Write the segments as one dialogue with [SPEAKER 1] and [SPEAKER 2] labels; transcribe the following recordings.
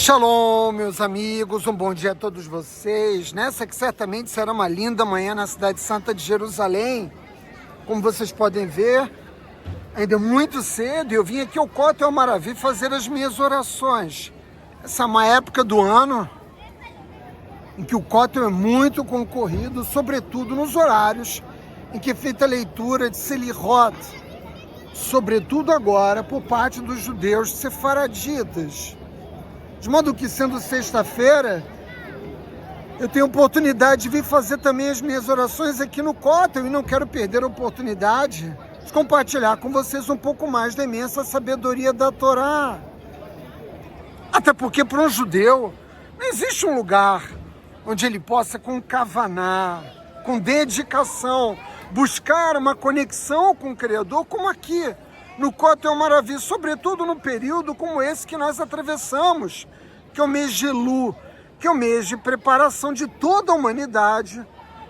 [SPEAKER 1] Shalom, meus amigos, um bom dia a todos vocês. Nessa que certamente será uma linda manhã na cidade santa de Jerusalém. Como vocês podem ver, ainda é muito cedo e eu vim aqui ao Kotel Maravi fazer as minhas orações. Essa é uma época do ano em que o Kotel é muito concorrido, sobretudo nos horários em que é feita a leitura de Selihot, sobretudo agora por parte dos judeus sefaraditas. De modo que, sendo sexta-feira, eu tenho oportunidade de vir fazer também as minhas orações aqui no Kotel e não quero perder a oportunidade de compartilhar com vocês um pouco mais da imensa sabedoria da Torá. Até porque para um judeu não existe um lugar onde ele possa, com kavaná, com dedicação, buscar uma conexão com o Criador, como aqui no Kotel Maravi, sobretudo no período como esse que nós atravessamos, que é o mês de Elu, que é o mês de preparação de toda a humanidade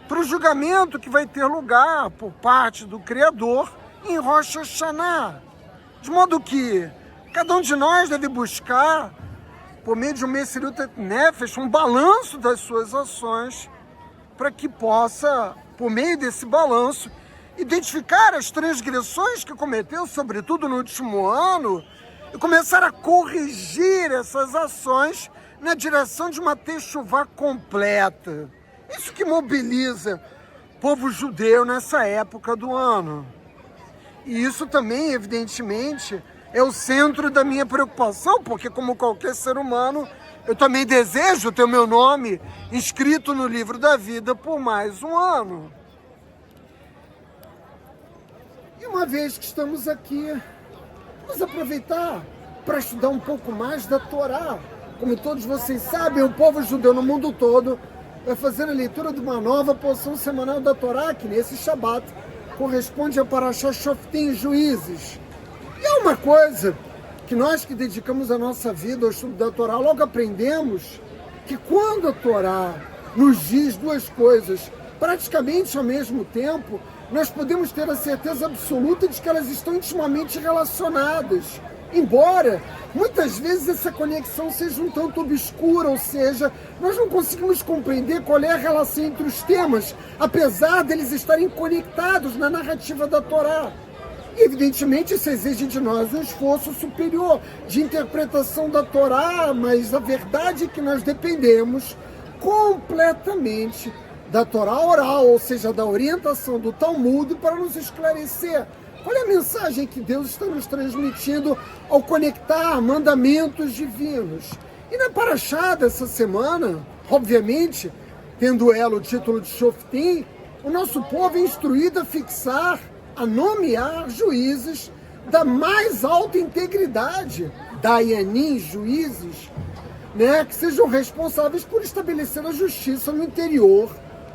[SPEAKER 1] para o julgamento que vai ter lugar por parte do Criador em Rosh Hashanah. De modo que cada um de nós deve buscar, por meio de um Messirut Nefesh, um balanço das suas ações, para que possa, por meio desse balanço, identificar as transgressões que cometeu, sobretudo no último ano, e começar a corrigir essas ações na direção de uma techuvá completa. Isso que mobiliza o povo judeu nessa época do ano. E isso também, evidentemente, é o centro da minha preocupação, porque como qualquer ser humano, eu também desejo ter o meu nome inscrito no livro da vida por mais um ano. E uma vez que estamos aqui, vamos aproveitar para estudar um pouco mais da Torá. Como todos vocês sabem, o povo judeu no mundo todo vai fazer a leitura de uma nova porção semanal da Torá, que nesse Shabat corresponde a Parashá Shoftim, Juízes. E é uma coisa que nós que dedicamos a nossa vida ao estudo da Torá, logo aprendemos que quando a Torá nos diz duas coisas praticamente ao mesmo tempo, nós podemos ter a certeza absoluta de que elas estão intimamente relacionadas. Embora, muitas vezes, essa conexão seja um tanto obscura, ou seja, nós não conseguimos compreender qual é a relação entre os temas, apesar deles estarem conectados na narrativa da Torá. E, evidentemente, isso exige de nós um esforço superior de interpretação da Torá, mas a verdade é que nós dependemos completamente da Torá oral, ou seja, da orientação do Talmud, para nos esclarecer qual é a mensagem que Deus está nos transmitindo ao conectar mandamentos divinos. E na Parashá dessa semana, obviamente, tendo ela o título de Shoftim, o nosso povo é instruído a fixar, a nomear juízes da mais alta integridade, Dayanim, juízes, que sejam responsáveis por estabelecer a justiça no interior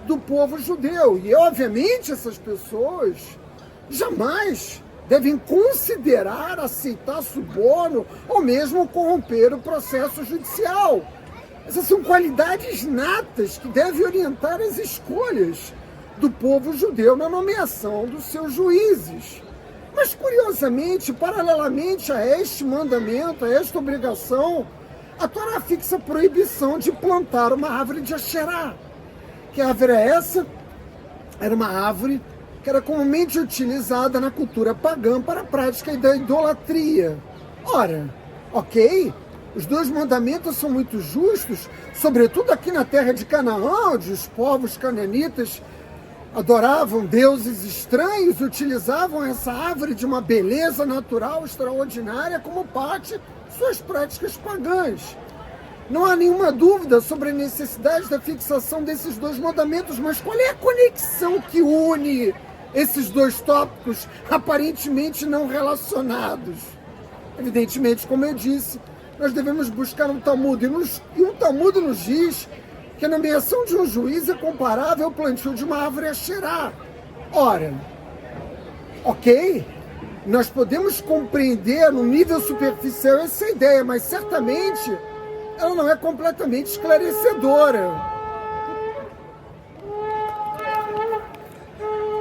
[SPEAKER 1] do povo judeu. E, obviamente, essas pessoas jamais devem considerar aceitar suborno ou mesmo corromper o processo judicial. Essas são qualidades natas que devem orientar as escolhas do povo judeu na nomeação dos seus juízes. Mas, curiosamente, paralelamente a este mandamento, a esta obrigação, a Torá fixa a proibição de plantar uma árvore de Asherá. Que árvore é essa? Era uma árvore que era comumente utilizada na cultura pagã para a prática da idolatria. Ora, ok, os dois mandamentos são muito justos, sobretudo aqui na terra de Canaã, onde os povos cananitas adoravam deuses estranhos, utilizavam essa árvore de uma beleza natural extraordinária como parte de suas práticas pagãs. Não há nenhuma dúvida sobre a necessidade da fixação desses dois mandamentos, mas qual é a conexão que une esses dois tópicos aparentemente não relacionados? Evidentemente, como eu disse, nós devemos buscar um Talmud, e o Talmud nos diz que a nomeação de um juiz é comparável ao plantio de uma árvore Asherá. Ora, ok, nós podemos compreender no nível superficial essa ideia, mas certamente ela não é completamente esclarecedora.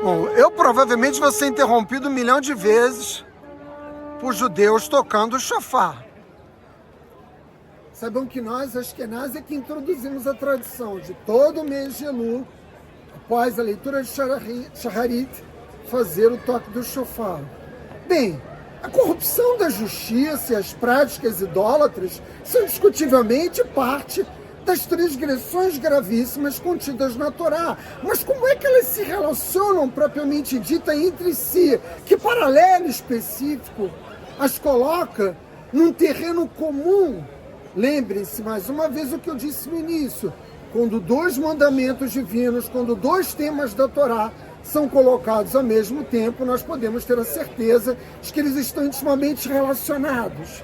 [SPEAKER 1] Bom, eu provavelmente vou ser interrompido 1 milhão de vezes por judeus tocando o shofar. Saibam que nós, Ashkenaz, é que introduzimos a tradição de todo mês de Elul, após a leitura de Shacharit, fazer o toque do shofar. Bem, a corrupção da justiça e as práticas idólatras são discutivelmente parte das transgressões gravíssimas contidas na Torá. Mas como é que elas se relacionam propriamente dita entre si? Que paralelo específico as coloca num terreno comum? Lembrem-se mais uma vez o que eu disse no início. Quando dois mandamentos divinos, quando dois temas da Torá são colocados ao mesmo tempo, nós podemos ter a certeza de que eles estão intimamente relacionados.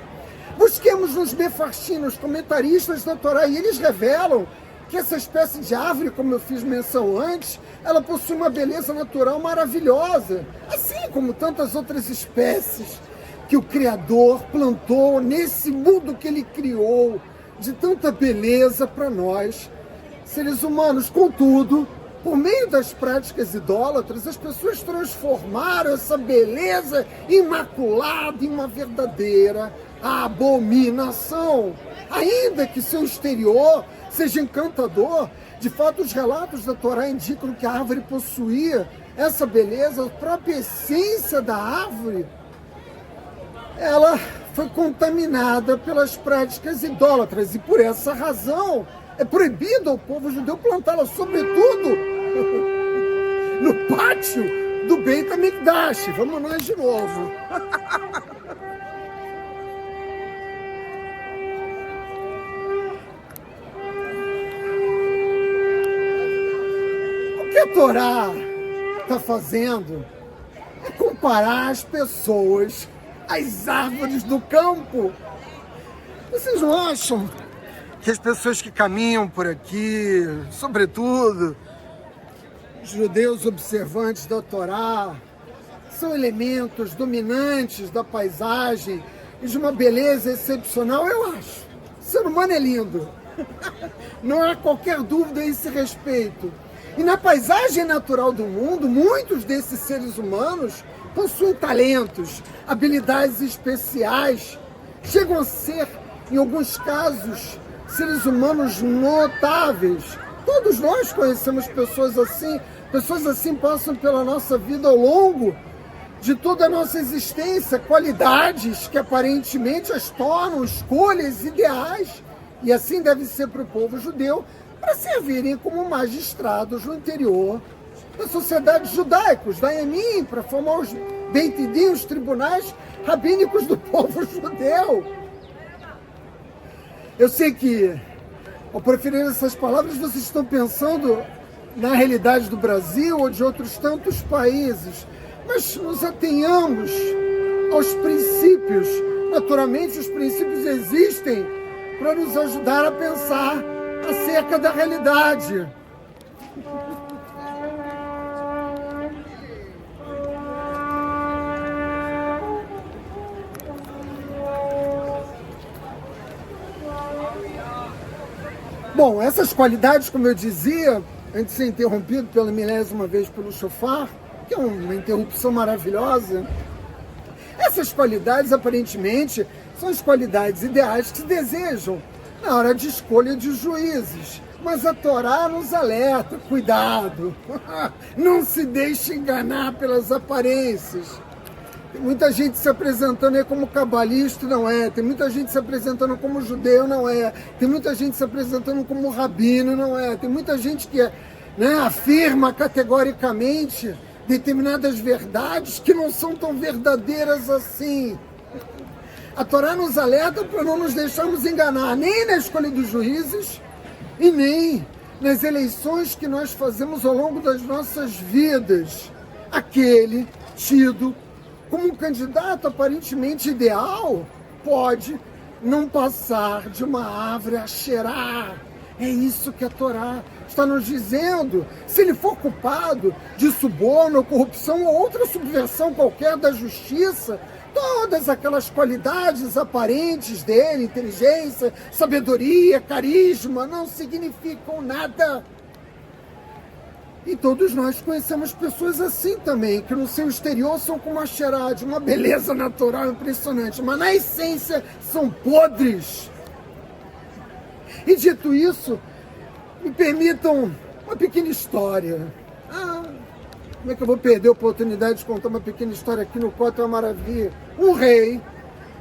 [SPEAKER 1] Busquemos nos Mefarshim, nos comentaristas da Torá, e eles revelam que essa espécie de árvore, como eu fiz menção antes, ela possui uma beleza natural maravilhosa, assim como tantas outras espécies que o Criador plantou nesse mundo que Ele criou, de tanta beleza para nós, seres humanos. Contudo, por meio das práticas idólatras, as pessoas transformaram essa beleza imaculada em uma verdadeira abominação. Ainda que seu exterior seja encantador, de fato os relatos da Torá indicam que a árvore possuía essa beleza, a própria essência da árvore, ela foi contaminada pelas práticas idólatras e por essa razão é proibido ao povo judeu plantá-la, sobretudo no pátio do Beit HaMikdash. Vamos nós de novo. O que a Torá está fazendo é comparar as pessoas às árvores do campo. Vocês não acham que as pessoas que caminham por aqui, sobretudo os judeus observantes da Torá, são elementos dominantes da paisagem e de uma beleza excepcional? Eu acho. O ser humano é lindo. Não há qualquer dúvida a esse respeito. E na paisagem natural do mundo, muitos desses seres humanos possuem talentos, habilidades especiais, chegam a ser, em alguns casos, seres humanos notáveis. Todos nós conhecemos pessoas assim passam pela nossa vida ao longo de toda a nossa existência, qualidades que aparentemente as tornam escolhas ideais, e assim deve ser para o povo judeu, para servirem como magistrados no interior da sociedade judaica, os daimim, para formar os Beit Din, os tribunais rabínicos do povo judeu. Eu sei que, ao preferir essas palavras, vocês estão pensando na realidade do Brasil ou de outros tantos países, mas nos atenhamos aos princípios. Naturalmente, os princípios existem para nos ajudar a pensar acerca da realidade. Bom, essas qualidades, como eu dizia, antes de ser interrompido pela 1000ª vez pelo shofar, que é uma interrupção maravilhosa, essas qualidades, aparentemente, são as qualidades ideais que se desejam na hora de escolha de juízes. Mas a Torá nos alerta, cuidado, não se deixe enganar pelas aparências. Tem muita gente se apresentando aí como cabalista, não é. Tem muita gente se apresentando como judeu, não é. Tem muita gente se apresentando como rabino, não é. Tem muita gente que afirma categoricamente determinadas verdades que não são tão verdadeiras assim. A Torá nos alerta para não nos deixarmos enganar, nem na escolha dos juízes e nem nas eleições que nós fazemos ao longo das nossas vidas. Aquele tido como um candidato aparentemente ideal pode não passar de uma árvore a cheirar. É isso que a Torá está nos dizendo. Se ele for culpado de suborno, corrupção ou outra subversão qualquer da justiça, todas aquelas qualidades aparentes dele, inteligência, sabedoria, carisma, não significam nada. E todos nós conhecemos pessoas assim também, que no seu exterior são como a xerá, de uma beleza natural impressionante, mas na essência são podres. E dito isso, me permitam uma pequena história. Como é que eu vou perder a oportunidade de contar uma pequena história aqui no Cota é uma Maravilha? Um rei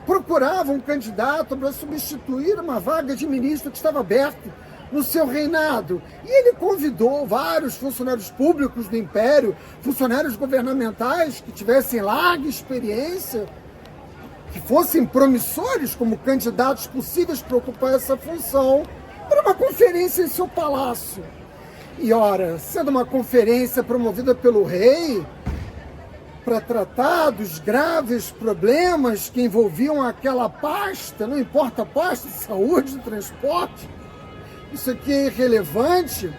[SPEAKER 1] procurava um candidato para substituir uma vaga de ministro que estava aberta no seu reinado. E ele convidou vários funcionários públicos do império, funcionários governamentais que tivessem larga experiência, que fossem promissores como candidatos possíveis para ocupar essa função, para uma conferência em seu palácio. E ora, sendo uma conferência promovida pelo rei para tratar dos graves problemas que envolviam aquela pasta, não importa a pasta de saúde, de transporte, isso aqui é irrelevante,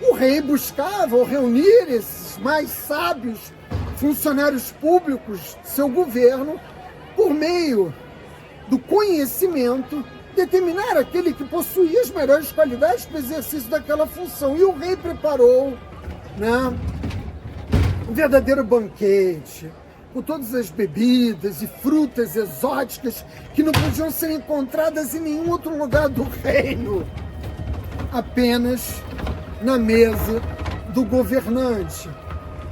[SPEAKER 1] o rei buscava reunir esses mais sábios funcionários públicos de seu governo por meio do conhecimento, determinar aquele que possuía as melhores qualidades para o exercício daquela função. E o rei preparou, um verdadeiro banquete, com todas as bebidas e frutas exóticas que não podiam ser encontradas em nenhum outro lugar do reino, apenas na mesa do governante.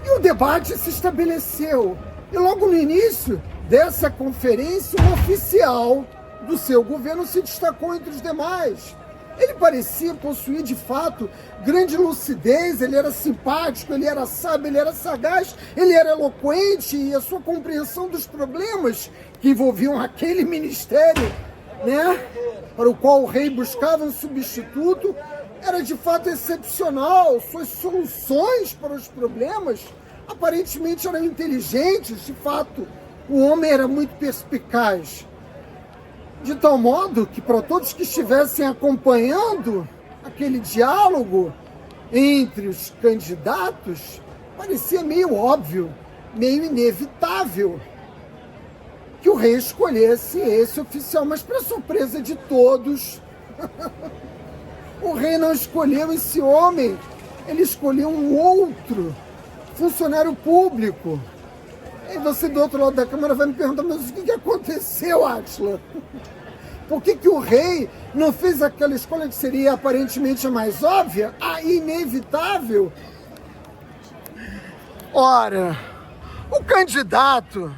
[SPEAKER 1] E o debate se estabeleceu. E logo no início dessa conferência, um oficial do seu governo se destacou entre os demais. Ele parecia possuir, de fato, grande lucidez, ele era simpático, ele era sábio, ele era sagaz, ele era eloquente, e a sua compreensão dos problemas que envolviam aquele ministério, para o qual o rei buscava um substituto, era de fato excepcional. Suas soluções para os problemas aparentemente eram inteligentes, de fato, o homem era muito perspicaz. De tal modo que, para todos que estivessem acompanhando aquele diálogo entre os candidatos, parecia meio óbvio, meio inevitável que o rei escolhesse esse oficial. Mas, para surpresa de todos, o rei não escolheu esse homem, ele escolheu um outro funcionário público. E você do outro lado da câmera vai me perguntar, mas o que aconteceu, Átila? Por que o rei não fez aquela escolha que seria aparentemente a mais óbvia, a inevitável? Ora, o candidato,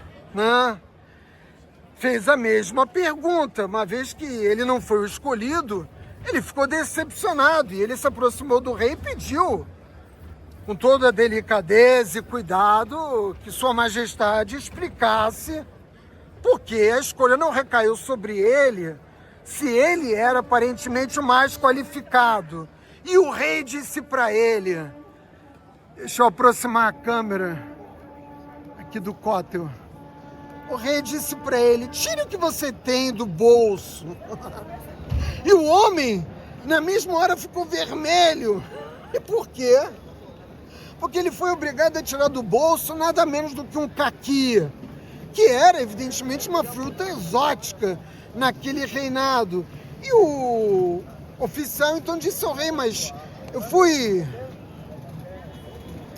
[SPEAKER 1] fez a mesma pergunta. Uma vez que ele não foi o escolhido, ele ficou decepcionado e ele se aproximou do rei e pediu, com toda a delicadeza e cuidado, que Sua Majestade explicasse por que a escolha não recaiu sobre ele, se ele era aparentemente o mais qualificado. E o rei disse para ele, deixa eu aproximar a câmera aqui do cótel, o rei disse para ele, tire o que você tem do bolso. E o homem, na mesma hora, ficou vermelho. E por quê? Porque ele foi obrigado a tirar do bolso nada menos do que um caqui, que era, evidentemente, uma fruta exótica naquele reinado. E o oficial, então, disse ao rei, mas eu fui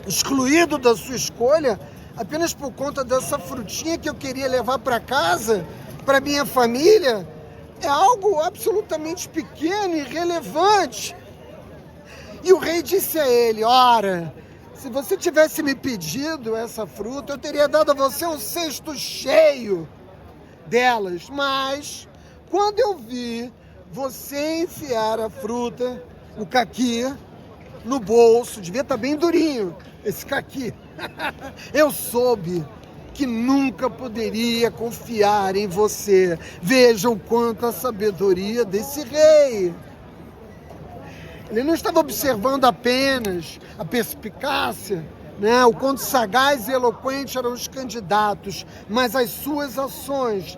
[SPEAKER 1] excluído da sua escolha apenas por conta dessa frutinha que eu queria levar para casa, para minha família. É algo absolutamente pequeno e irrelevante. E o rei disse a ele, ora, se você tivesse me pedido essa fruta, eu teria dado a você um cesto cheio delas. Mas, quando eu vi você enfiar a fruta, o caqui, no bolso, devia estar bem durinho esse caqui, eu soube que nunca poderia confiar em você. Veja o quanto a sabedoria desse rei. Ele não estava observando apenas a perspicácia, o quanto sagaz e eloquente eram os candidatos, mas as suas ações.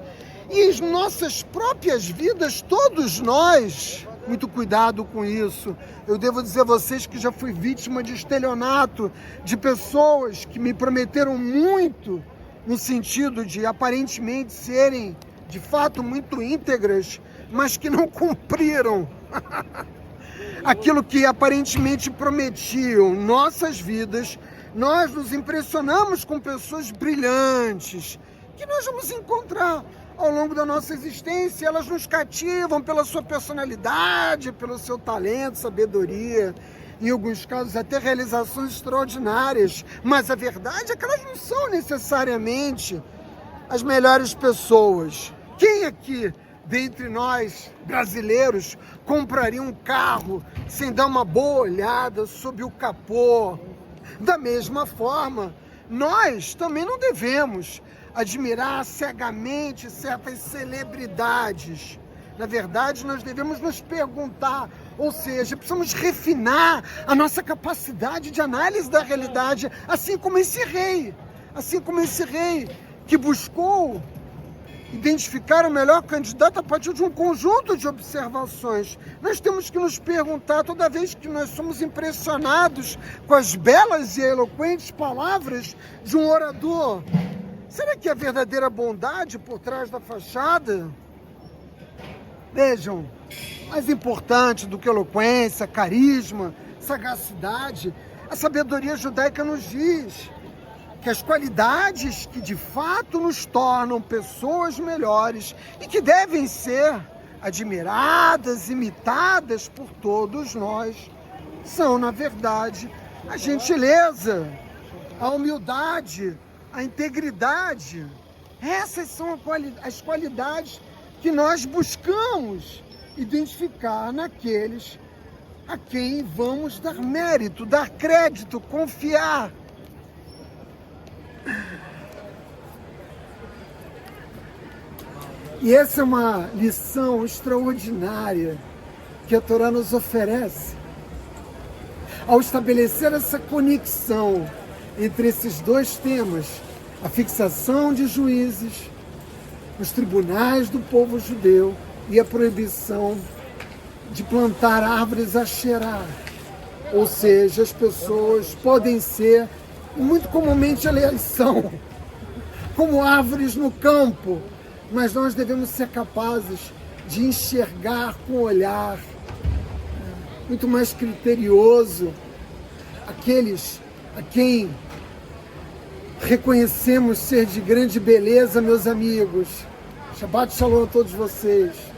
[SPEAKER 1] E as nossas próprias vidas, todos nós, muito cuidado com isso. Eu devo dizer a vocês que já fui vítima de estelionato, de pessoas que me prometeram muito, no sentido de aparentemente serem, de fato, muito íntegras, mas que não cumpriram aquilo que aparentemente prometiam. Nossas vidas, nós nos impressionamos com pessoas brilhantes, que nós vamos encontrar ao longo da nossa existência. Elas nos cativam pela sua personalidade, pelo seu talento, sabedoria, em alguns casos até realizações extraordinárias. Mas a verdade é que elas não são necessariamente as melhores pessoas. Quem aqui, dentre nós brasileiros, compraria um carro sem dar uma boa olhada sob o capô? Da mesma forma, nós também não devemos admirar cegamente certas celebridades. Na verdade, nós devemos nos perguntar, ou seja, precisamos refinar a nossa capacidade de análise da realidade, assim como esse rei que buscou identificar o melhor candidato a partir de um conjunto de observações. Nós temos que nos perguntar, toda vez que nós somos impressionados com as belas e eloquentes palavras de um orador, será que a verdadeira bondade por trás da fachada? Vejam, mais importante do que eloquência, carisma, sagacidade, a sabedoria judaica nos diz que as qualidades que de fato nos tornam pessoas melhores e que devem ser admiradas, imitadas por todos nós, são, na verdade, a gentileza, a humildade, a integridade. Essas são as qualidades que nós buscamos identificar naqueles a quem vamos dar mérito, dar crédito, confiar. E essa é uma lição extraordinária que a Torá nos oferece ao estabelecer essa conexão entre esses dois temas, a fixação de juízes nos tribunais do povo judeu e a proibição de plantar árvores a cheirar. Ou seja, as pessoas podem ser, muito comumente elas são, como árvores no campo, mas nós devemos ser capazes de enxergar com um olhar muito mais criterioso aqueles a quem reconhecemos ser de grande beleza, meus amigos. Shabbat Shalom a todos vocês.